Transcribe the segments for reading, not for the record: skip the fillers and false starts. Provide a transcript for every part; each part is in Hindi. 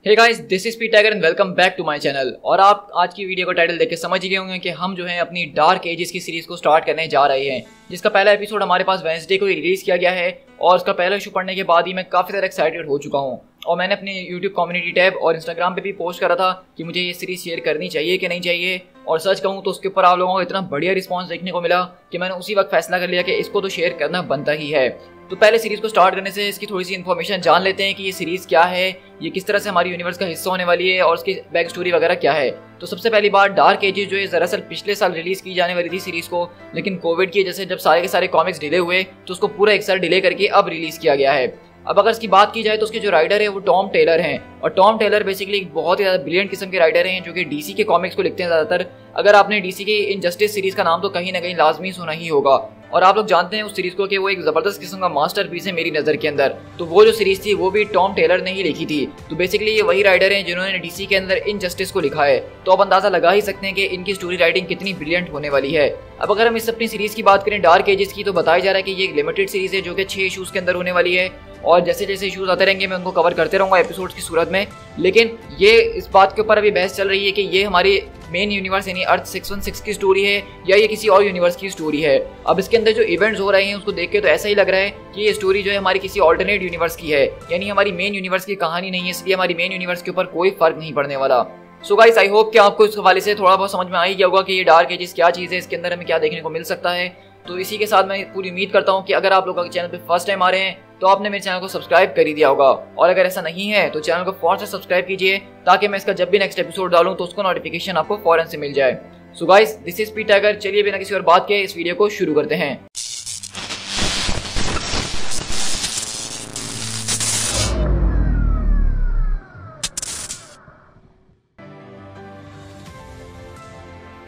Hey guys, this is P Tiger and welcome back to my channel. और आप आज की वीडियो का टाइटल देख के समझ ही गए होंगे कि हम जो है अपनी डार्क एजेस की सीरीज को स्टार्ट करने जा रहे हैं, जिसका पहला एपिसोड हमारे पास वेडनेसडे को रिलीज किया गया है। और उसका पहला इशू पढ़ने के बाद ही मैं काफ़ी ज़्यादा एक्साइटेड हो चुका हूँ और मैंने अपने यूट्यूब कम्युनिटी टैब और इंस्टाग्राम पे भी पोस्ट करा था कि मुझे ये सीरीज शेयर करनी चाहिए कि नहीं चाहिए। और सच कहूँ तो उसके ऊपर आप लोगों को इतना बढ़िया रिस्पॉन्स देखने को मिला कि मैंने उसी वक्त फैसला कर लिया कि इसको तो शेयर करना बनता ही है। तो पहले सीरीज को स्टार्ट करने से इसकी थोड़ी सी इन्फॉर्मेशन जान लेते हैं कि ये सीरीज क्या है, ये किस तरह से हमारी यूनिवर्स का हिस्सा होने वाली है और उसकी बैक स्टोरी वगैरह क्या है। तो सबसे पहली बात, डार्क एजेस जो है दरअसल पिछले साल रिलीज की जाने वाली थी सीरीज को, लेकिन कोविड की वजह से जब सारे के सारे कॉमिक्स डिले हुए तो उसको पूरा एक साल डिले करके अब रिलीज किया गया है। अब अगर इसकी बात की जाए तो उसके जो राइटर है वो टॉम टेलर हैं, और टॉम टेलर बेसिकली एक बहुत ही ज़्यादा ब्रिलियंट किस्म के राइटर हैं जो कि डीसी के कॉमिक्स को लिखते हैं ज़्यादातर। अगर आपने डीसी के इनजस्टिस सीरीज का नाम तो कहीं ना कहीं लाजमी सुना ही होगा, और आप लोग जानते हैं उस सीरीज को कि वो एक ज़बरदस्त किस्म का मास्टरपीस है मेरी नज़र के अंदर। तो वो जो सीरीज थी वो भी टॉम टेलर ने ही लिखी थी। तो बेसिकली ये वही राइटर हैं जिन्होंने डीसी के अंदर इनजस्टिस को लिखा है। तो अब अंदाज़ा लगा ही सकते हैं कि इनकी स्टोरी राइटिंग कितनी ब्रिलियंट होने वाली है। अब अगर हम इस अपनी सीरीज की बात करें डार्क एजेस की, तो बताया जा रहा है कि ये एक लिमिटेड सीरीज है जो कि 6 इशूज़ के अंदर होने वाली है, और जैसे जैसे इशूज़ आते रहेंगे मैं उनको कवर करते रहूँगा एपिसोड्स की सूरत में। लेकिन ये इस बात के ऊपर अभी बहस चल रही है कि ये हमारी मेन यूनिवर्स यानी अर्थ 616 की स्टोरी है या ये किसी और यूनिवर्स की स्टोरी है। अब इसके अंदर जो इवेंट्स हो रहे हैं उसको देख के तो ऐसा ही लग रहा है कि ये स्टोरी जो है हमारी किसी ऑल्टरनेट यूनिवर्स की है, यानी हमारी मेन यूनिवर्स की कहानी नहीं है, इसलिए हमारी मेन यूनिवर्स के ऊपर कोई फर्क नहीं पड़ने वाला। सो गाइस, आई होप कि आपको इस हवाले से थोड़ा बहुत समझ में आ ही गया होगा कि ये डार्क एजेस क्या चीज़ है, इसके अंदर हमें क्या देखने को मिल सकता है। तो इसी के साथ मैं पूरी उम्मीद करता हूँ कि अगर आप लोग चैनल पे फर्स्ट टाइम आ रहे हैं तो आपने मेरे चैनल को सब्सक्राइब कर ही दिया होगा, और अगर ऐसा नहीं है तो चैनल को फौरन से सब्सक्राइब कीजिए ताकि मैं इसका जब भी नेक्स्ट एपिसोड डालूं तो उसको नोटिफिकेशन आपको फौरन से मिल जाए। So guys, this is P tiger. चलिए बिना किसी और बात के इस वीडियो को शुरू करते हैं।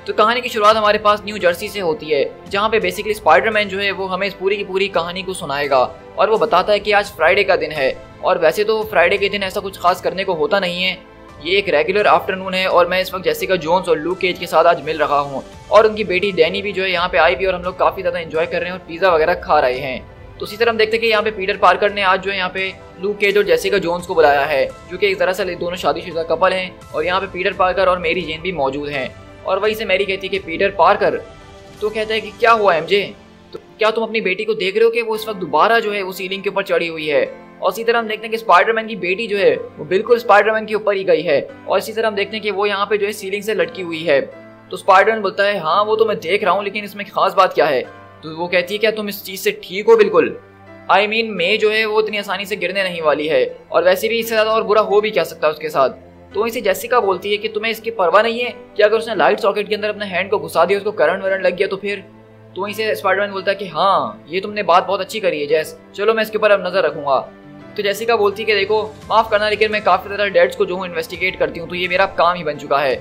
तो कहानी की शुरुआत हमारे पास न्यू जर्सी से होती है, जहाँ पे बेसिकली स्पाइडरमैन जो है वो हमें इस पूरी की पूरी कहानी को सुनाएगा, और वो बताता है कि आज फ्राइडे का दिन है। और वैसे तो फ्राइडे के दिन ऐसा कुछ खास करने को होता नहीं है, ये एक रेगुलर आफ्टरनून है, और मैं इस वक्त जेसिका जोन्स और लूक केज के साथ आज मिल रहा हूँ, और उनकी बेटी डैनी भी जो है यहाँ पे आई भी, और हम लोग काफ़ी ज़्यादा एंजॉय कर रहे हैं और पिज़्ज़ा वगैरह खा रहे हैं। तो इसी तरह हम देखते हैं कि यहाँ पे पीटर पार्कर ने आज जो है यहाँ पे लूक केज और जेसिका जोन्स को बुलाया है, जो कि दरअसल दोनों शादीशुदा कपल हैं, और यहाँ पे पीटर पार्कर और मेरी जेन भी मौजूद हैं। और वहीं से मैरी कहती है कि पीटर पार्कर, तो कहता है कि क्या हुआ एमजे, तो क्या तुम अपनी बेटी को देख रहे हो कि वो इस वक्त दोबारा जो है वो सीलिंग के ऊपर चढ़ी हुई है। और इसी तरह हम देखते हैं कि स्पाइडरमैन की बेटी जो है वो बिल्कुल स्पाइडरमैन के ऊपर ही गई है, और इसी तरह हम देखते हैं कि वो यहाँ पे जो है सीलिंग से लटकी हुई है। तो स्पाइडरमैन बोलता है हाँ वो तो मैं देख रहा हूँ, लेकिन इसमें खास बात क्या है। तो वो कहती है क्या तुम इस चीज़ से ठीक हो? बिल्कुल, आई मीन मे जो है वो इतनी आसानी से गिरने नहीं वाली है, और वैसे भी इससे ज़्यादा और बुरा हो भी क्या सकता है उसके साथ। तो इसे जेसिका बोलती है कि तुम्हें इसकी परवाह नहीं है कि अगर उसने लाइट सॉकेट के अंदर अपने हैंड को घुसा दिया, उसको करंट वरंट लग गया तो फिर। तो वहीं से स्पाइडरमैन बोलता है कि हाँ ये तुमने बात बहुत अच्छी करी है जैस, चलो मैं इसके ऊपर अब नजर रखूंगा। तो जेसिका बोलती है कि देखो माफ करना, लेकिन मैं काफी ज्यादा डेड्स को जो हूँ इन्वेस्टिगेट करती हूँ, तो ये मेरा काम ही बन चुका है।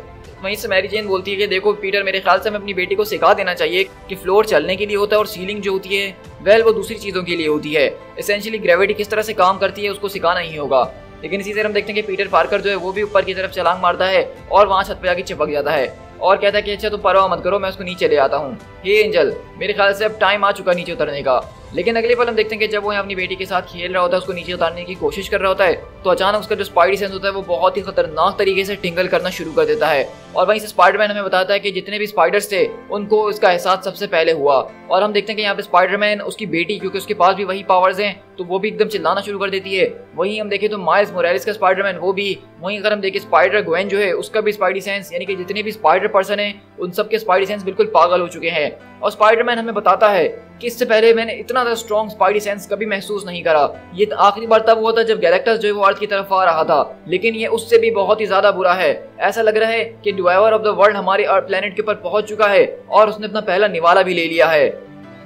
वहीं से मैरी जेन बोलती है कि देखो पीटर, मेरे ख्याल से हमें अपनी बेटी को सिखा देना चाहिए कि फ्लोर चलने के लिए होता है और सीलिंग जो होती है वेल वो दूसरी चीज़ों के लिए होती है। एसेंशियली ग्रेविटी किस तरह से काम करती है उसको सिखाना ही होगा। लेकिन इसी तरह हम देखते हैं कि पीटर पार्कर जो है वो भी ऊपर की तरफ छलांग मारता है और वहाँ छत पे जाके चिपक जाता है, और कहता है कि अच्छा तुम परवाह मत करो, मैं उसको नीचे ले आता हूँ। हे एंजल, मेरे ख्याल से अब टाइम आ चुका नीचे उतरने का। लेकिन अगले पल हम देखते हैं कि जब वो अपनी बेटी के साथ खेल रहा होता है, उसको नीचे उतारने की कोशिश कर रहा होता है, तो अचानक उसका जो स्पाइडी सेंस होता है वो बहुत ही खतरनाक तरीके से टिंगल करना शुरू कर देता है। और वहीं से स्पाइडरमैन हमें बताता है कि जितने भी स्पाइडर्स थे उनको इसका एहसास सबसे पहले हुआ। और हम देखते हैं कि यहाँ पे स्पाइडरमैन, उसकी बेटी, क्योंकि उसके पास भी वही पावर्स हैं, तो वो भी एकदम चिल्लाना शुरू कर देती है। वहीं हम देखें तो माइल्स मोरालेस का स्पाइडरमैन वो भी, वहीं अगर हम देखें स्पाइडर ग्वेन जो है उसका भी स्पाइडी सेंस, यानी कि जितने भी स्पाइडर पर्सन हैं उन सबके स्पाइडी सेंस बिल्कुल पागल हो चुके हैं। और स्पाइडरमैन हमें बताता है कि इससे पहले मैंने इतना ज़्यादा स्ट्रॉन्ग स्पाइडी सेंस कभी महसूस नहीं करा। ये आखिरी बार तब हुआ था जब गैलेक्टस जो है वो अर्थ की तरफ आ रहा था, लेकिन ये उससे भी बहुत ही ज्यादा बुरा है। ऐसा लग रहा है कि डिवाइवर ऑफ द वर्ल्ड हमारे प्लेनेट के ऊपर पहुंच चुका है और उसने अपना पहला निवाला भी ले लिया है।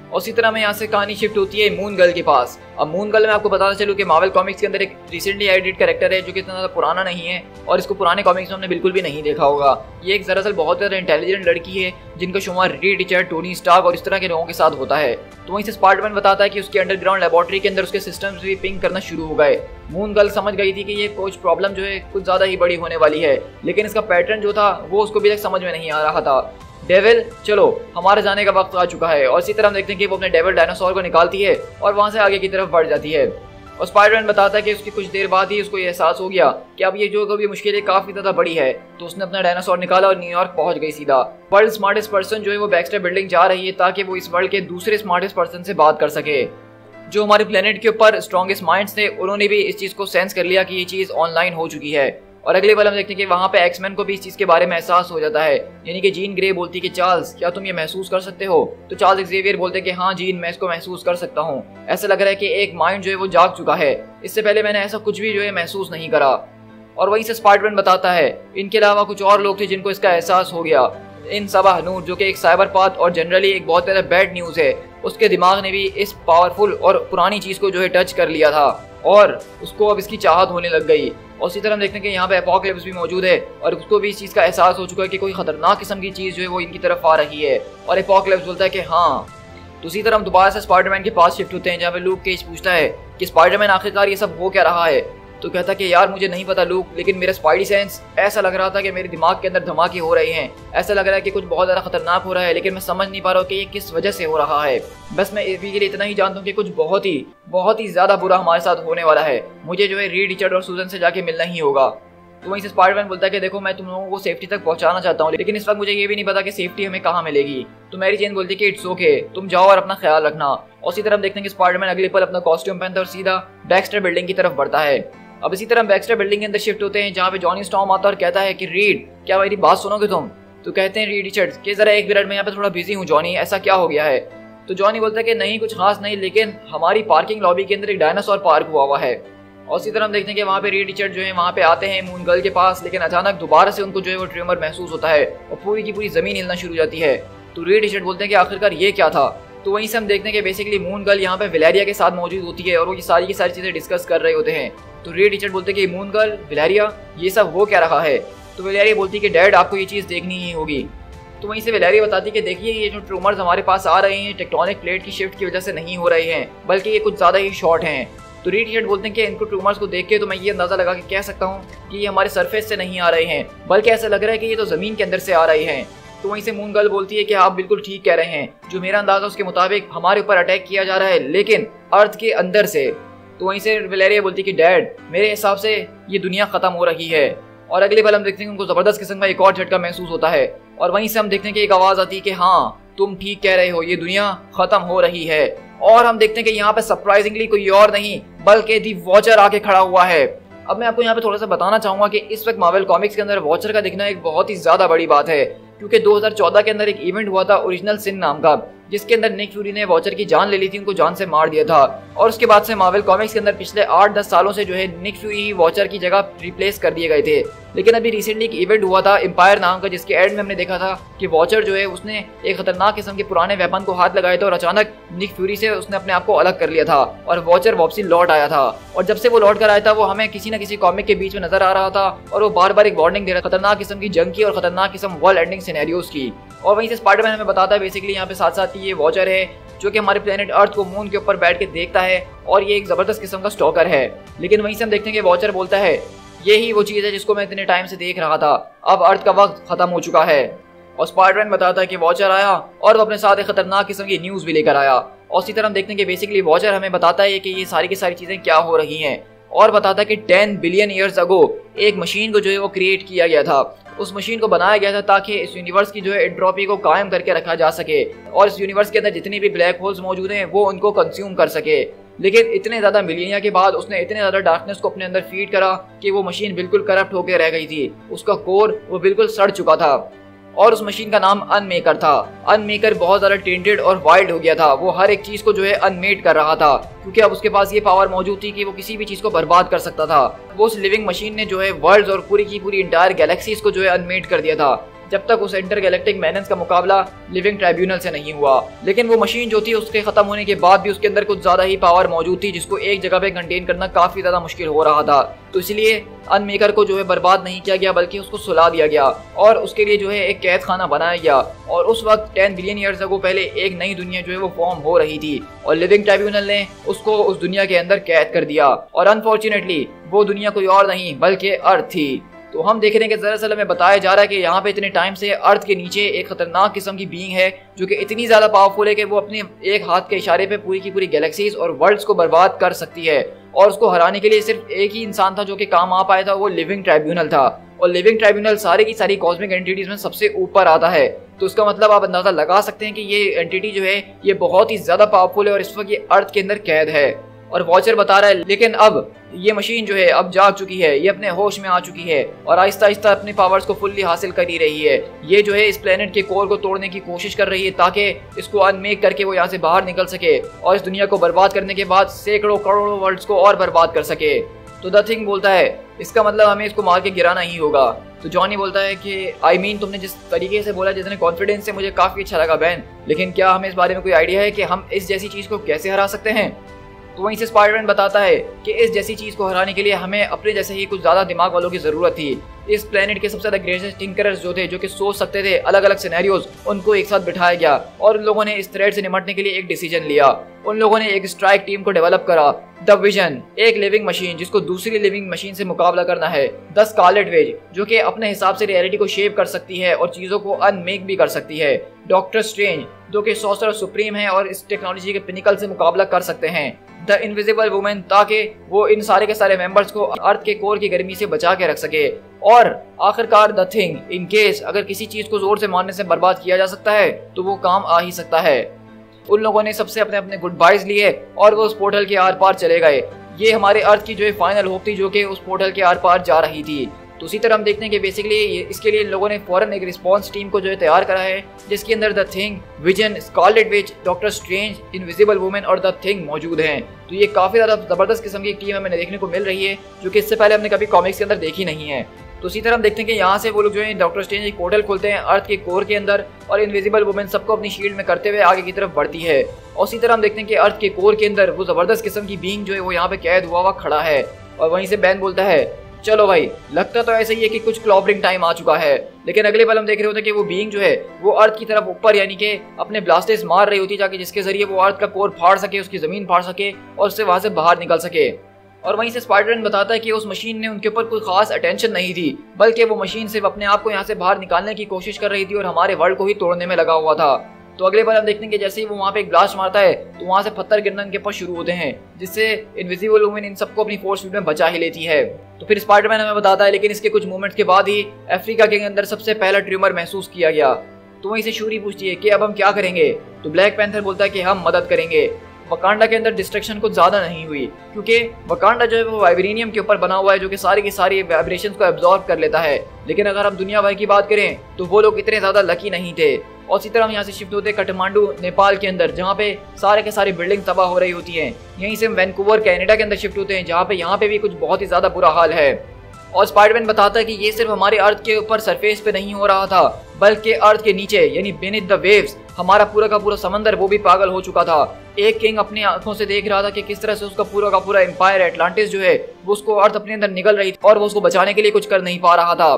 और इसी तरह में यहाँ से कहानी शिफ्ट होती है मून गर्ल के पास। अब मून गर्ल में आपको बताता चलूँ कि मार्वल कॉमिक्स के अंदर एक रिसेंटली एडिट कैरेक्टर है जो कि इतना ज़्यादा पुराना नहीं है, और इसको पुराने कॉमिक्स में हमने बिल्कुल भी नहीं देखा होगा। ये एक दरअसल बहुत ज़्यादा इंटेलिजेंट लड़की है जिनका शुमार रीड रिचर्ड, टोनी स्टार्क और इस तरह के लोगों के साथ होता है। तो वहीं से स्पाइडरमैन बताता है कि उसके अंडरग्राउंड लेबोरेटरी के अंदर उसके सिस्टम्स भी पिंग करना शुरू हो गए। मून गर्ल समझ गई थी कि ये कुछ प्रॉब्लम जो है कुछ ज़्यादा ही बड़ी होने वाली है, लेकिन इसका पैटर्न जो था वो उसको भी तक समझ में नहीं आ रहा था। डेविल, चलो हमारे जाने का वक्त आ चुका है। और इसी तरह हम देखते हैं कि वो अपने डेविल डायनासोर को निकालती है और वहां से आगे की तरफ बढ़ जाती है। और स्पाइडरमैन बताता है कि उसकी कुछ देर बाद ही उसको ये एहसास हो गया कि अब ये जो कभी मुश्किलें काफी ज्यादा बड़ी है। तो उसने अपना डायनासोर निकाला और न्यूयॉर्क पहुंच गई सीधा। वर्ल्ड स्मार्टेस्ट पर्सन जो है वो बैक्स्टर बिल्डिंग जा रही है ताकि वो इस वर्ल्ड के दूसरे स्मार्टेस्ट पर्सन से बात कर सके। जो हमारे प्लेनेट के ऊपर स्ट्रॉन्गेस्ट माइंड्स थे उन्होंने भी इस चीज को सेंस कर लिया कि ये चीज ऑनलाइन हो चुकी है। और अगले पल हम देखते हैं कि वहाँ पे एक्समैन को भी इस चीज के बारे में एहसास हो जाता है। यानी कि जीन ग्रे बोलती है कि चार्ल्स क्या तुम ये महसूस कर सकते हो? तो चार्ल्स एक्सेवियर बोलते हैं कि हाँ जीन, मैं इसको महसूस कर सकता हूँ। ऐसा लग रहा है कि एक माइंड जो है वो जाग चुका है, इससे पहले मैंने ऐसा कुछ भी जो है महसूस नहीं करा। और वहीं से स्पाइडरमैन बताता है इनके अलावा कुछ और लोग थे जिनको इसका एहसास हो गया। इन सबा हनूर जो कि एक साइबरपाथ और जनरली एक बहुत ज़्यादा बैड न्यूज़ है, उसके दिमाग ने भी इस पावरफुल और पुरानी चीज़ को जो है टच कर लिया था और उसको अब इसकी चाहत होने लग गई। और उसी तरह हम देखते हैं कि यहाँ पे एपोकलिप्स भी मौजूद है और उसको भी इस चीज़ का एहसास हो चुका है कि कोई खतरनाक किस्म की चीज़ जो है वो इनकी तरफ आ रही है। और एपोकलिप्स बोलता है कि हाँ। तो उसी तरह हम दोबारा से स्पाइडरमैन के पास शिफ्ट होते हैं जहाँ पे लूक केज पूछता है कि स्पाइडरमैन आखिरकार ये सब हो क्या रहा है? तो कहता है कि यार मुझे नहीं पता लूक, लेकिन मेरा स्पाइडी सेंस ऐसा लग रहा था कि मेरे दिमाग के अंदर धमाके हो रहे हैं। ऐसा लग रहा है कि कुछ बहुत ज़्यादा खतरनाक हो रहा है, लेकिन मैं समझ नहीं पा रहा हूँ कि ये किस वजह से हो रहा है। बस मैं अभी के लिए इतना ही जानता हूँ कि कुछ बहुत ही ज़्यादा बुरा हमारे साथ होने वाला है। मुझे जो है रीड, रिचर्ड और सूजन से जाके मिलना ही होगा। तो वहीं से स्पाइडरमैन बोलता है कि देखो मैं तुम लोगों को सेफ्टी तक पहुंचाना चाहता हूँ, लेकिन इस वक्त मुझे ये भी नहीं पता कि सेफ्टी हमें कहाँ मिलेगी। तो मैरी जेन बोलती है कि इट्स ओके, तुम जाओ और अपना ख्याल रखना। और इसी तरह हम देखते हैं कि स्पाइडरमैन अगले पल अपना कॉस्ट्यूम पहनता है और सीधा बैक्स्टर बिल्डिंग की तरफ बढ़ता है। अब इसी तरह हम बैक्स्टर बिल्डिंग के अंदर शिफ्ट होते हैं जहाँ पे जॉनी स्टॉर्म आता है और कहता है कि रीड, क्या मेरी बात सुनोगे तुम? तो कहते हैं रीड रिचर्ड्स कि जरा एक मिनट में यहाँ पे थोड़ा बिजी हूँ जॉनी, ऐसा क्या हो गया है? तो जॉनी बोलता है कि नहीं कुछ खास नहीं, लेकिन हमारी पार्किंग लॉबी के अंदर एक डायनासोर पार्क हुआ है। और इसी तरह हम देखते हैं कि वहाँ पे रीड रिचर्ड जो है वहाँ पे आते हैं मून गर्ल के पास, लेकिन अचानक दोबारा से उनको जो है वो ट्रिमर महसूस होता है और पूरी की पूरी जमीन हिलना शुरू हो जाती है। तो रीड रिचर्ड बोलते हैं कि आखिरकार ये क्या था? तो वहीं से हम देखते हैं कि बेसिकली मून गर्ल यहाँ पे वैलेरिया के साथ मौजूद होती है और वो ये सारी की सारी चीजें डिस्कस कर रहे होते हैं। तो रीड रिचर्ड बोलते हैं कि मून गर्ल, वैलेरिया, ये सब हो क्या रहा है? तो वैलेरिया बोलती है कि डैड आपको ये चीज़ देखनी ही होगी। तो वहीं से वैलेरिया बताती है कि देखिए ये जो ट्रूमर्स हमारे पास आ रहे हैं टेक्टोनिक प्लेट की शिफ्ट की वजह से नहीं हो रहे हैं, बल्कि ये कुछ ज़्यादा ही शॉर्ट हैं। तो रीड रिचर्ड बोलते हैं कि इनको ट्रूमर्स को देख के तो मैं ये अंदाज़ा लगा के कह सकता हूँ कि ये हमारे सरफेस से नहीं आ रहे हैं, बल्कि ऐसा लग रहा है कि ये तो ज़मीन के अंदर से आ रहे हैं। तो वहीं से मून गर्ल बोलती है कि आप बिल्कुल ठीक कह रहे हैं, जो मेरा अंदाजा उसके मुताबिक हमारे ऊपर अटैक किया जा रहा है, लेकिन अर्थ के अंदर से। तो वहीं से वैलेरिया बोलती है कि डैड मेरे हिसाब से ये दुनिया खत्म हो रही है। और अगले पल हम देखते हैं कि उनको जबरदस्त किस्म का एक और झटका महसूस होता है और वहीं से हम देखते हैं कि एक आवाज आती है कि हाँ तुम ठीक कह रहे हो, ये दुनिया खत्म हो रही है। और हम देखते हैं कि यहाँ पे सरप्राइजिंगली कोई और नहीं बल्कि दी वॉचर आके खड़ा हुआ है। अब मैं आपको यहाँ पे थोड़ा सा बताना चाहूंगा कि इस वक्त मार्वल कॉमिक्स के अंदर वॉचर का दिखना एक बहुत ही ज्यादा बड़ी बात है, क्योंकि 2014 के अंदर एक इवेंट हुआ था ओरिजिनल सिन नाम का, जिसके अंदर निक फ्यूरी ने वॉचर की जान ले ली थी, उनको जान से मार दिया था। और उसके बाद से मार्वल कॉमिक्स के अंदर पिछले 8-10 सालों से जो है निक फ्यूरी ही वॉचर की जगह रिप्लेस कर दिए गए थे। लेकिन अभी रिसेंटली एक इवेंट हुआ था एम्पायर नाम का, जिसके एड में हमने देखा था कि वॉचर जो है उसने एक खतरनाक किस्म के पुराने वेपन को हाथ लगाया था और अचानक निक फ्यूरी से उसने अपने आप को अलग कर लिया था और वॉचर वापसी लौट आया था। और जब से वो लौट कर आया था वो हमें किसी न किसी कॉमिक के बीच में नजर आ रहा था और वो बार बार एक वार्निंग दे रहा था खतरनाक किस्म की जंग की और खतरनाक किस्म वर्ल्ड एंडिंग सिनेरियोस की। और वहीं से स्पाइडरमैन हमें बताता है बेसिकली यहाँ पे साथ साथ ये वॉचर है जो कि हमारे प्लेनेट अर्थ को मून के ऊपर बैठ के देखता है और ये एक जबरदस्त किस्म का स्टॉकर है। लेकिन वहीं से हम देखते हैं कि वॉचर बोलता है यही वो चीज़ है जिसको मैं इतने टाइम से देख रहा था, अब अर्थ का वक्त खत्म हो चुका है। और स्पाइडरमैन बताता है कि वॉचर आया और वो अपने साथ एक खतरनाक किस्म की न्यूज़ भी लेकर आया। और इसी तरह हम देखते हैं कि बेसिकली वॉचर हमें बताता है कि ये सारी की सारी चीज़ें क्या हो रही हैं और बताता है कि 10 बिलियन ईयर्स अगो एक मशीन को जो है वो क्रिएट किया गया था। उस मशीन को बनाया गया था ताकि इस यूनिवर्स की जो है एंट्रोपी को कायम करके रखा जा सके और इस यूनिवर्स के अंदर जितनी भी ब्लैक होल्स मौजूद हैं वो उनको कंज्यूम कर सके। लेकिन इतने ज़्यादा मिलियनिया के बाद उसने इतने ज़्यादा डार्कनेस को अपने अंदर फीड करा कि वो मशीन बिल्कुल करप्ट होकर रह गई थी, उसका कोर वो बिल्कुल सड़ चुका था। और उस मशीन का नाम अनमेकर था। अनमेकर बहुत ज़्यादा टेंटेड और वाइल्ड हो गया था, वो हर एक चीज़ को जो है अनमेड कर रहा था, क्योंकि अब उसके पास ये पावर मौजूद थी कि वो किसी भी चीज़ को बर्बाद कर सकता था। वो उस लिविंग मशीन ने जो है वर्ल्ड्स और पूरी की पूरी इंटायर गैलेक्सीज को जो है अनमेड कर दिया था, जब तक उस इंटरगैलेक्टिक मैनेंस का मुकाबला लिविंग ट्राइब्यूनल से नहीं हुआ। लेकिन वो मशीन जो थी उसके खत्म होने के बाद भी उसके अंदर कुछ ज़्यादा ही पावर मौजूद थी, जिसको एक जगह पे कंटेन करना काफ़ी ज़्यादा मुश्किल हो रहा था। तो इसलिए अनमेकर को जो है बर्बाद नहीं किया गया बल्कि उसको सुला दिया गया और उसके लिए जो है एक कैद खाना बनाया गया। और उस वक्त 10 बिलियन ईयर्स अगो पहले एक नई दुनिया जो है वो फॉर्म हो रही थी और लिविंग ट्राइब्यूनल ने उसको उस दुनिया के अंदर कैद कर दिया। और अनफॉर्चुनेटली वो दुनिया कोई और नहीं बल्कि अर्थ थी। तो हम देख रहे हैं कि दरअसल हमें बताया जा रहा है कि यहाँ पे इतने टाइम से अर्थ के नीचे एक खतरनाक किस्म की बीइंग है जो कि इतनी ज़्यादा पावरफुल है कि वो अपने एक हाथ के इशारे पे पूरी की पूरी गैलेक्सीज और वर्ल्ड्स को बर्बाद कर सकती है। और उसको हराने के लिए सिर्फ एक ही इंसान था जो कि काम आ पाया था, वो लिविंग ट्राइब्यूनल था। और लिविंग ट्राइब्यूनल सारी की सारी कॉस्मिक एंटिटीज में सबसे ऊपर आता है। तो उसका मतलब आप अंदाजा लगा सकते हैं कि ये एंटिटी जो है ये बहुत ही ज्यादा पावरफुल है और इस वक्त ये अर्थ के अंदर कैद है। और वॉचर बता रहा है लेकिन अब ये मशीन जो है अब जाग चुकी है, ये अपने होश में आ चुकी है और आहिस्ता आहिस्ता अपनी पावर्स को फुल्ली हासिल कर ही रही है। ये जो है इस प्लेनेट के कोर को तोड़ने की कोशिश कर रही है ताकि इसको अनमेक करके वो यहाँ से बाहर निकल सके और इस दुनिया को बर्बाद करने के बाद सैकड़ों करोड़ों वर्ल्ड्स को और बर्बाद कर सके। तो द थिंग बोलता है इसका मतलब हमें इसको मार के गिराना ही होगा। तो जॉनी बोलता है कि आई मीन तुमने जिस तरीके से बोला, जितने कॉन्फिडेंस से, मुझे काफी अच्छा लगा बैन, लेकिन क्या हमें इस बारे में कोई आइडिया है कि हम इस जैसी चीज को कैसे हरा सकते हैं? तो वहीं से स्पाइडरमैन बताता है कि इस जैसी चीज को हराने के लिए हमें अपने जैसे ही कुछ ज्यादा दिमाग वालों की जरूरत थी। इस प्लेनेट के सबसे ज्यादा ग्रेटेस्ट थिंकर्स जो थे, जो कि सोच सकते थे अलग अलग सिनेरियोज, उनको एक साथ बिठाया गया और उन लोगों ने इस थ्रेट से निपटने के लिए एक डिसीजन लिया। उन लोगों ने एक स्ट्राइक टीम को डेवलप करा, द विजन, एक लिविंग मशीन जिसको दूसरी लिविंग मशीन से मुकाबला करना है, द स्कारलेट विच जो कि अपने हिसाब से रियलिटी को शेप कर सकती है और चीजों को अनमेक भी कर सकती है, डॉक्टर स्ट्रेंज जो कि सॉर्सरर सुप्रीम है और इस टेक्नोलॉजी के पिनिकल से मुकाबला कर सकते हैं, द इनविजिबल वुमेन ताकि वो इन सारे के सारे मेंबर्स को अर्थ के कोर की गर्मी से बचा के रख सके, और आखिरकार द थिंग, इन केस अगर किसी चीज को जोर से मारने से बर्बाद किया जा सकता है तो वो काम आ ही सकता है। उन लोगों ने सबसे अपने अपने गुड बाइज लिए और वो उस पोर्टल के आर पार चले गए। ये हमारे अर्थ की जो है फाइनल होप थी जो कि उस पोर्टल के आर पार जा रही थी। तो उसी तरह हम देखते हैं कि बेसिकली इसके लिए इन लोगों ने फौरन एक रिस्पांस टीम को जो है तैयार करा है जिसके अंदर the thing, vision, Scarlet Witch, doctor strange, invisible women और द थिंग मौजूद हैं। तो ये काफी ज्यादा जबरदस्त किस्म की टीम हमें देखने को मिल रही है जो कि इससे पहले हमने कभी कॉमिक्स के अंदर देखी नहीं है। तो इसी तरह हम देखते हैं कि यहाँ से वो लोग जो है डॉक्टर स्ट्रेंज एक पोर्टल खोलते हैं अर्थ के कोर के अंदर और इनविजिबल वुमेन सबको अपनी शील्ड में करते हुए आगे की तरफ बढ़ती है। और उसी तरह हम देखते हैं कि अर्थ के कोर के अंदर वो जबरदस्त किस्म की बीइंग जो है वो यहाँ पे कैद हुआ खड़ा है। और वहीं से बैन बोलता है चलो भाई, लगता तो ऐसा ही है कि कुछ क्लॉबरिंग टाइम आ चुका है, लेकिन अगले पल हम देख रहे होते हैं कि वो बीइंग जो है वो अर्थ की तरफ ऊपर यानी कि अपने ब्लास्टर्स मार रही होती ताकि जिसके जरिए वो अर्थ का कोर फाड़ सके, उसकी जमीन फाड़ सके और उससे वहां से बाहर निकल सके। और वहीं से स्पाइडरमैन बताता है कि उस मशीन ने उनके ऊपर कोई खास अटेंशन नहीं थी, बल्कि वो मशीन सिर्फ अपने आप को यहाँ से बाहर निकालने की कोशिश कर रही थी और हमारे वर्ल्ड को ही तोड़ने में लगा हुआ था। तो अगले बार हम देखते हैं कि जैसे ही वो वहाँ पे एक ब्लास्ट मारता है तो वहाँ से पत्थर गिरना इनके ऊपर शुरू होते हैं जिससे इनविजिबल वुमेन इन सबको अपनी फोर्स फील्ड में बचा ही लेती है। तो फिर स्पाइडरमैन हमें बताता है लेकिन इसके कुछ मोमेंट्स के बाद ही अफ्रीका के अंदर सबसे पहला ट्यूमर महसूस किया गया। तो वहीं से शूरी पूछती है कि अब हम क्या करेंगे? तो ब्लैक पैंथर बोलता है कि हम मदद करेंगे। वकांडा के अंदर डिस्ट्रक्शन कुछ ज्यादा नहीं हुई क्योंकि वकांडा जो है वो वाइब्रेनियम के ऊपर बना हुआ है जो कि सारी की सारी वाइब्रेशंस को एब्जॉर्ब कर लेता है। लेकिन अगर हम दुनिया भर की बात करें तो वो लोग इतने ज्यादा लकी नहीं थे। और इसी तरह हम यहाँ से शिफ्ट होते हैं काठमांडू नेपाल के अंदर जहाँ पे सारे के सारे बिल्डिंग तबाह हो रही होती हैं। यहीं से हम वैंकूवर कनाडा के अंदर शिफ्ट होते हैं जहाँ पे यहाँ पे भी कुछ बहुत ही ज्यादा बुरा हाल है। और स्पाइडरमैन बताता है कि ये सिर्फ हमारे अर्थ के ऊपर सरफेस पे नहीं हो रहा था बल्कि अर्थ के नीचे यानी बीनीथ द वेव्स हमारा पूरा का पूरा समंदर वो भी पागल हो चुका था। एक किंग अपनी आंखों से देख रहा था कि किस तरह से उसका पूरा का पूरा एम्पायर एटलांटिस जो है वो उसको अर्थ अपने अंदर निगल रही थी और वो उसको बचाने के लिए कुछ कर नहीं पा रहा था।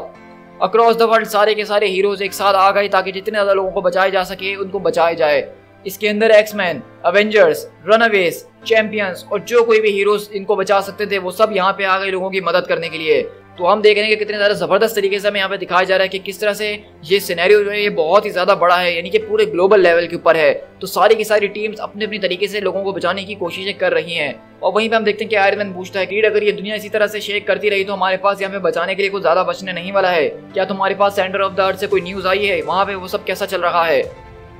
अक्रॉस द वर्ल्ड सारे के सारे हीरोज एक साथ आ गए ताकि जितने ज्यादा लोगों को बचाया जा सके उनको बचाया जाए। इसके अंदर एक्समैन, अवेंजर्स, रनअवेज, चैंपियंस और जो कोई भी हीरोज इनको बचा सकते थे वो सब यहाँ पे आ गए लोगों की मदद करने के लिए। तो हम देख रहे हैं कि कितने ज्यादा जबरदस्त तरीके से हमें यहाँ पे दिखाया जा रहा है कि किस तरह से ये सिनेरियो जो है ये बहुत ही ज्यादा बड़ा है यानी कि पूरे ग्लोबल लेवल के ऊपर है। तो सारी की सारी टीम्स अपने अपनी तरीके से लोगों को बचाने की कोशिशें कर रही हैं। और वहीं पे हम देखते हैं कि आयरन मैन पूछता है कि अगर ये दुनिया इसी तरह से शेक करती रही तो हमारे पास यहाँ पे बचाने के लिए कुछ ज्यादा बचने नहीं वाला है। क्या तुम्हारे पास सेंटर ऑफ द अर्थ से कोई न्यूज आई है, वहाँ पे वो सब कैसा चल रहा है?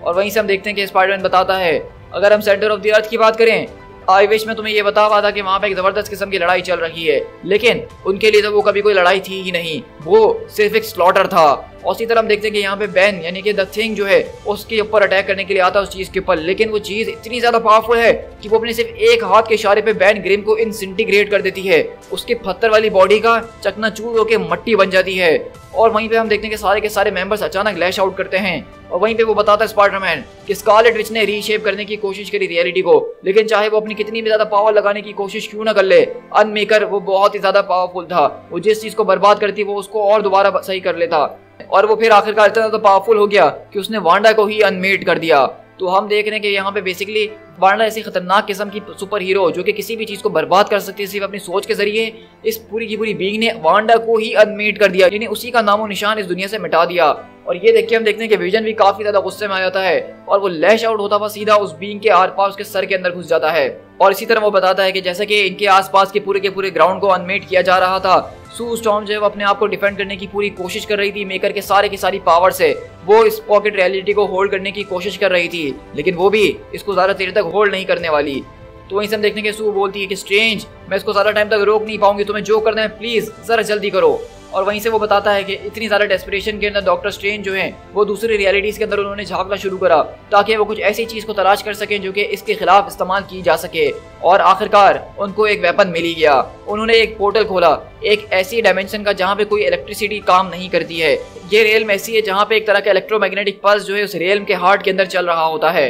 और वहीं से हम देखते हैं कि स्पाइडरमैन बताता है अगर हम सेंटर ऑफ द अर्थ की बात करें आई विश में तुम्हें ये बता हुआ था कि वहाँ पे एक जबरदस्त किस्म की लड़ाई चल रही है, लेकिन उनके लिए तो वो कभी कोई लड़ाई थी ही नहीं, वो सिर्फ एक स्लॉटर था। और इसी तरह हम देखते हैं कि यहाँ पे बैन यानी कि द थिंग जो है उसके ऊपर अटैक करने के लिए आता है उस चीज के ऊपर, लेकिन वो चीज इतनी ज्यादा पावरफुल है कि वो अपने सिर्फ एक हाथ के इशारे पे बैन ग्रिम को इंसिंटीग्रेट कर देती है, उसके पत्थर वाली बॉडी का चकनाचूर होकर मट्टी बन जाती है। और वहीं पे हम देखते हैं कि सारे मेंबर्स अचानक लैश आउट करते हैं। और वहीं पे वो बताता है स्पाइडरमैन कि स्कारलेट विच ने रीशेप करने की कोशिश करी रियलिटी को, लेकिन चाहे वो अपनी कितनी भी ज्यादा पावर लगाने की कोशिश क्यों ना कर ले, अनमेकर वो बहुत ही ज्यादा पावरफुल था। वो जिस चीज को बर्बाद करती वो उसको और दोबारा सही कर लेता और वो फिर आखिरकार इतना तो पावरफुल हो गया कि उसने वांडा को ही अनमेड कर दिया। तो हम देख रहे हैं कि यहाँ पे बेसिकली वांडा ऐसी खतरनाक किस्म की सुपर हीरो जो कि किसी भी चीज को बर्बाद कर सकती है सिर्फ अपनी सोच के जरिए, इस पूरी की पूरी बीइंग ने वांडा को ही अनमेट कर दिया, जिन्हें उसी का नामो निशान इस दुनिया से मिटा दिया। और ये देख के हम देखते हैं कि विजन भी काफी ज्यादा गुस्से में आ जाता है और वो लैश आउट होता हुआ सीधा उस बीइंग के आर पार उसके सर के अंदर घुस जाता है। और इसी तरह वो बताता है कि जैसे कि इनके आसपास के पूरे ग्राउंड को अनमेट किया जा रहा था, सू स्टॉर्म जो है वो अपने आप को डिफेंड करने की पूरी कोशिश कर रही थी मेकर के सारे की सारी पावर से। वो इस पॉकेट रियलिटी को होल्ड करने की कोशिश कर रही थी, लेकिन वो भी इसको ज्यादा देर तक होल्ड नहीं करने वाली। तो वहीं से हम देखने के सू बोलती है कि स्ट्रेंज, मैं इसको ज्यादा टाइम तक रोक नहीं पाऊंगी, तुम्हें जो करना है प्लीज जरा जल्दी करो। और वहीं से वो बताता है कि इतनी ज्यादा डेस्परेशन के अंदर डॉक्टर स्ट्रेंज जो है वो दूसरी रियलिटीज के अंदर उन्होंने झांकना शुरू करा ताकि वो कुछ ऐसी चीज को तलाश कर सकें जो कि इसके खिलाफ इस्तेमाल की जा सके। और आखिरकार उनको एक वेपन मिल ही गया। उन्होंने एक पोर्टल खोला एक ऐसी डायमेंशन का जहाँ पे कोई इलेक्ट्रिसिटी काम नहीं करती है। ये रेल ऐसी है जहाँ पे एक तरह का इलेक्ट्रोमैग्नेटिक पल्स जो है उस रेल के हार्ट के अंदर चल रहा होता है।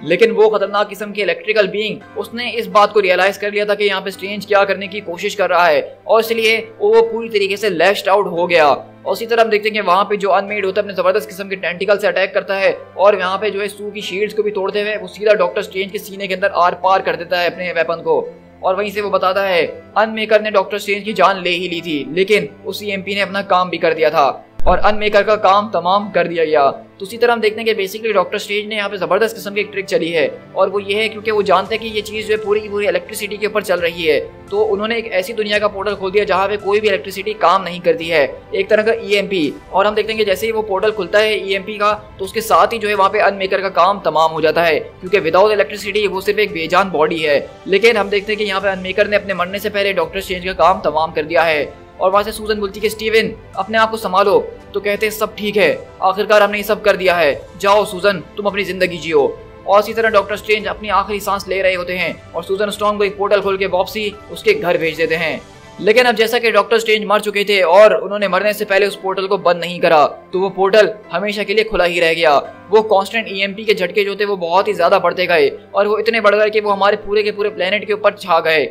लेकिन वो खतरनाक किस्म की इलेक्ट्रिकल बीइंग उसने इस बात को रियलाइज कर लिया था कि यहाँ पे स्ट्रेंज क्या करने की कोशिश कर रहा है और इसलिए वो पूरी तरीके से लैश्ड आउट हो गया। और उसी तरह हम देखते हैं कि वहाँ पे जो अनमेड होता है अपने जबरदस्त किस्म के टेंटिकल से अटैक करता है और यहाँ पे जो है सू की शील्ड्स को भी तोड़ते हुए वो सीधा डॉक्टर स्ट्रेंज के सीने के अंदर आर पार कर देता है अपने वेपन को। और वहीं से वो बताता है अनमेकर ने डॉक्टर स्ट्रेंज की जान ले ही ली थी, लेकिन उस ईएमपी ने अपना काम भी कर दिया था और अनमेकर का काम तमाम कर दिया गया। तो उसी तरह हम देखते हैं कि बेसिकली डॉक्टर स्ट्रेंज ने यहाँ पे जबरदस्त किस्म की एक ट्रिक चली है और वो ये है क्योंकि वो जानते हैं कि ये चीज जो है पूरी की पूरी इलेक्ट्रिसिटी के ऊपर चल रही है, तो उन्होंने एक ऐसी दुनिया का पोर्टल खोल दिया जहाँ पे कोई भी इलेक्ट्रिसिटी काम नहीं करती है, एक तरह का ईएमपी। और हम देखते हैं कि जैसे ही वो पोर्टल खुलता है ईएमपी का, तो उसके साथ ही जो है वहाँ पे अनमेकर का काम तमाम हो जाता है क्योंकि विदाउट इलेक्ट्रिसिटी वो सिर्फ एक बेजान बॉडी है। लेकिन हम देखते हैं कि यहाँ पे अनमेकर ने अपने मरने से पहले डॉक्टर स्ट्रेंज का काम तमाम कर दिया है। और वहां से सूजन बोलती है कि स्टीवन अपने आप को संभालो, तो कहते हैं सब ठीक है, आखिरकार हमने ये सब कर दिया है, जाओ सूजन तुम अपनी जिंदगी जियो। और इसी तरह डॉक्टर स्ट्रेंज अपनी आखिरी सांस ले रहे होते हैं और सूजन स्टॉर्म को एक पोर्टल खोल के वापसी उसके घर भेज देते हैं। लेकिन अब जैसा कि डॉक्टर स्ट्रेंज मर चुके थे और उन्होंने मरने से पहले उस पोर्टल को बंद नहीं करा, तो वो पोर्टल हमेशा के लिए खुला ही रह गया। वो कांस्टेंट ईएमपी के झटके जो थे वो बहुत ही ज्यादा बढ़ते गए और वो इतने बढ़ गए कि वो हमारे पूरे के पूरे प्लेनेट के ऊपर छा गए।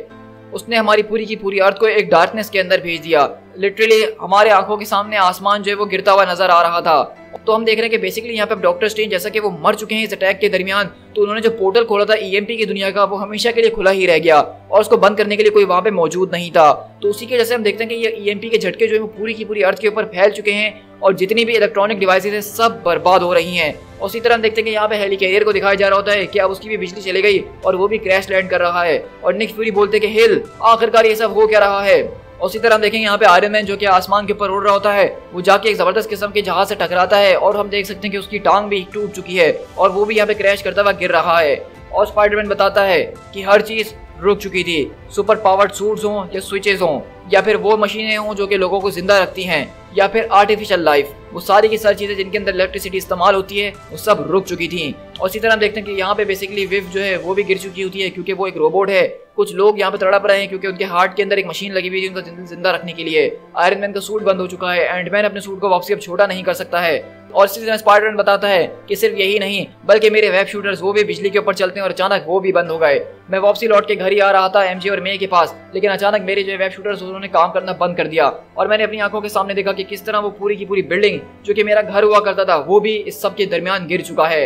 उसने हमारी पूरी की पूरी अर्थ को एक डार्कनेस के अंदर भेज दिया। लिटरली हमारे आंखों के सामने आसमान जो है वो गिरता हुआ नजर आ रहा था। तो हम देख रहे हैं कि बेसिकली यहाँ पे डॉक्टर स्ट्रेंज जैसा कि वो मर चुके हैं इस अटैक के दरमियान, तो उन्होंने जो पोर्टल खोला था ईएमपी की दुनिया का वो हमेशा के लिए खुला ही रह गया और उसको बंद करने के लिए कोई वहां पे मौजूद नहीं था। तो उसी के जैसे हम देखते हैं कि ये ईएमपी के झटके जो है वो पूरी की पूरी अर्थ के ऊपर फैल चुके हैं और जितनी भी इलेक्ट्रॉनिक डिवाइसेज है सब बर्बाद हो रही हैं। और उसी तरह हम देखते हैं कि यहाँ पे हेलीकैरियर को दिखाया जा रहा होता है कि अब उसकी भी बिजली चली गई और वो भी क्रैश लैंड कर रहा है और निक फ्यूरी बोलते हैं कि हिल आखिरकार ये सब हो क्या रहा है। और उसी तरह हम देखेंगे यहाँ पे आयरन मैन जो कि आसमान के ऊपर उड़ रहा होता है वो जाके एक जबरदस्त किस्म के जहाज से टकराता है और हम देख सकते हैं कि उसकी टांग भी टूट चुकी है और वो भी यहाँ पे क्रैश करता हुआ गिर रहा है। और स्पाइडरमैन बताता है कि हर चीज रुक चुकी थी, सुपर पावर्ड सूट्स हों या स्विचेस हों या फिर वो मशीनें हों जो कि लोगों को जिंदा रखती हैं या फिर आर्टिफिशियल लाइफ, वो सारी की सारी चीजें जिनके अंदर इलेक्ट्रिसिटी इस्तेमाल होती है वो सब रुक चुकी थी। और इसी तरह हम देखते हैं कि यहाँ पे बेसिकली विव जो है वो भी गिर चुकी होती है क्योंकि वो एक रोबोट है। कुछ लोग यहाँ पे तड़प रहे हैं क्योंकि उनके हार्ट के अंदर एक मशीन लगी हुई थी उनको जिंदा रखने के लिए। आयरन मैन का सूट बंद हो चुका है, एंटमैन अपने सूट को वापसी अब छोटा नहीं कर सकता है। और इसी तरह स्पाइडरमैन बताता है कि सिर्फ यही नहीं बल्कि मेरे वेब शूटर्स वो भी बिजली के ऊपर चलते हैं और अचानक वो भी बंद हो गए। मैं वापसी लौट के घर ही आ रहा था एमजे और मे के पास, लेकिन अचानक मेरे जो वेब शूटर्स उन्होंने काम करना बंद कर दिया और मैंने अपनी आंखों के सामने देखा कि किस तरह वो पूरी की पूरी बिल्डिंग जो कि मेरा घर हुआ करता था वो भी इस सब के दरमियान गिर चुका है।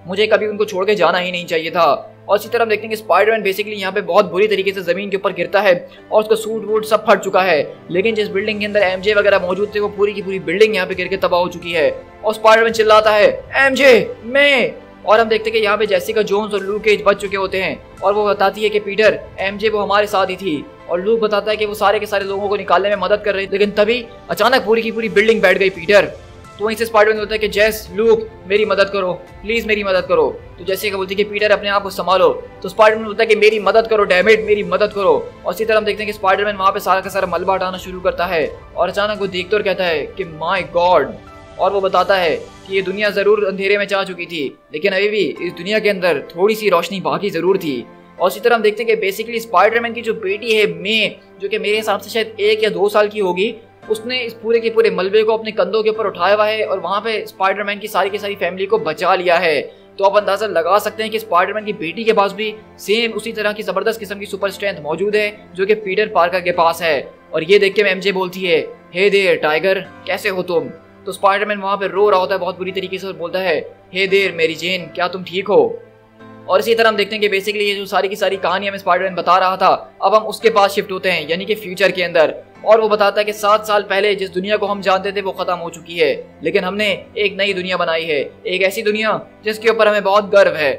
मुझे कभी उनको छोड़ के जाना ही नहीं चाहिए था। और इसी तरह हम देखते हैं कि स्पाइडरमैन बेसिकली यहाँ पे बहुत बुरी तरीके से जमीन के ऊपर गिरता है और उसका सूट वूट सब फट चुका है, लेकिन जिस बिल्डिंग के अंदर एमजे वगैरह मौजूद थे वो पूरी की पूरी बिल्डिंग यहाँ पे गिर के तबाह हो चुकी है। और स्पाइडरमैन चिल्लाता है एमजे मैं। और हम देखते हैं कि यहाँ पे जेसिका जोन्स और लूक केज बच चुके होते हैं और वो बताती है कि पीटर एमजे वो हमारे साथ ही थी। और लूक बताता है कि वो सारे के सारे लोगों को निकालने में मदद कर रहे थे, लेकिन तभी अचानक पूरी की पूरी बिल्डिंग बैठ गई पीटर। तो वहीं से स्पाइडरमैन बोलता है कि जेस लूक मेरी मदद करो, प्लीज मेरी मदद करो। तो जेसिका बोलती है कि पीटर अपने आप को संभालो। तो स्पाइडरमैन बोलता है कि मेरी मदद करो डैमेट, मेरी मदद करो। और इसी तरह हम देखते हैं कि स्पाइडरमैन वहां पे सारा का सारा मलबा हटाना शुरू करता है और अचानक वो देखते और कहता है कि माय गॉड। और वो बताता है कि ये दुनिया जरूर अंधेरे में जा चुकी थी, लेकिन अभी भी इस दुनिया के अंदर थोड़ी सी रोशनी बाकी जरूर थी। और इसी तरह हम देखते हैं कि बेसिकली स्पाइडरमैन की जो बेटी है मे, जो कि मेरे हिसाब से शायद 1 या 2 साल की होगी, उसने इस पूरे के पूरे मलबे को अपने कंधों के ऊपर उठाया हुआ है और वहां पे स्पाइडरमैन की सारी फैमिली को बचा लिया है। तो आप अंदाजा लगा सकते हैं कि स्पाइडरमैन की बेटी के पास भी सेम उसी तरह की जबरदस्त किस्म की सुपर स्ट्रेंथ मौजूद है जो कि पीटर पार्कर के पास है। और ये देख के एमजे बोलती है हे देयर टाइगर, कैसे हो तुम। तो स्पाइडरमैन वहां पे रो रहा होता है बहुत बुरी तरीके से और बोलता है हे देयर मेरी जेन, क्या तुम ठीक हो? और इसी तरह हम देखते हैं कि बेसिकली ये जो सारी की सारी कहानी हमें स्पाइडरमैन बता रहा था, अब हम उसके पास शिफ्ट होते हैं, यानी कि फ्यूचर के अंदर। और वो बताता है कि 7 साल पहले जिस दुनिया को हम जानते थे वो खत्म हो चुकी है, लेकिन हमने एक नई दुनिया बनाई है, एक ऐसी दुनिया जिसके ऊपर हमें बहुत गर्व है।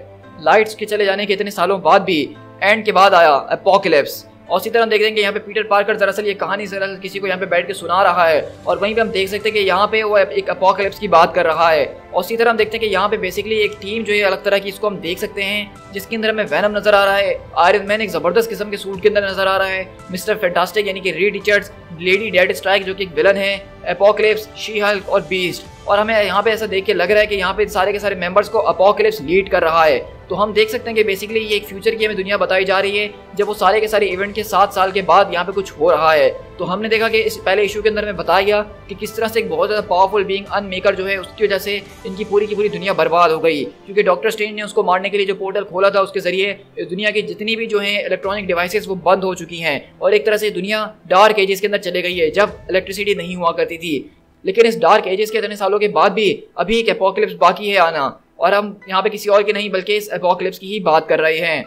लाइट्स के चले जाने के इतने सालों बाद भी एंड के बाद आया एपोकलिप्स। और इसी तरह हम देख देंगे यहाँ पे पीटर पार्कर दरअसल ये कहानी किसी को यहाँ पे बैठ के सुना रहा है, और वहीं पे हम देख सकते हैं कि यहाँ पे वो एक एपोकलिप्स की बात कर रहा है। और इसी तरह हम देखते हैं कि यहाँ पे बेसिकली एक टीम जो है अलग तरह की, इसको हम देख सकते हैं, जिसके अंदर हमें वेनम नजर आ रहा है, आयरन मैन एक जबरदस्त किस्म के सूट के अंदर नजर आ रहा है, मिस्टर फैंटास्टिक यानी कि Reed Richards, lady dead strike जो कि एक विलन है, एपोकलिप्स, शी हल्क और बीस्ट। और हमें यहाँ पे ऐसा देख के लग रहा है कि यहाँ पे सारे के सारे मेंबर्स को एपोकलिप्स लीड कर रहा है। तो हम देख सकते हैं कि बेसिकली ये एक फ्यूचर की हमें दुनिया बताई जा रही है, जब वो सारे के सारे इवेंट के 7 साल के बाद यहाँ पे कुछ हो रहा है। तो हमने देखा कि इस पहले इशू के अंदर में बताया गया कि किस तरह से एक बहुत ज़्यादा पावरफुल बीइंग अनमेकर जो है, उसकी वजह से इनकी पूरी की पूरी दुनिया बर्बाद हो गई, क्योंकि डॉक्टर स्ट्रेंज ने उसको मारने के लिए जो पोर्टल खोला था उसके जरिए इस दुनिया की जितनी भी जो है इलेक्ट्रॉनिक डिवाइसेस वो बंद हो चुकी हैं, और एक तरह से दुनिया डार्क एजेस के अंदर चले गई है, जब इलेक्ट्रिसिटी नहीं हुआ करती थी। लेकिन इस डार्क एजेस के इतने सालों के बाद भी अभी एक एपोकलिप्स बाकी है आना, और हम यहाँ पे किसी और की नहीं बल्कि इस एपोकलिप्स की ही बात कर रहे हैं।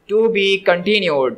To be continued.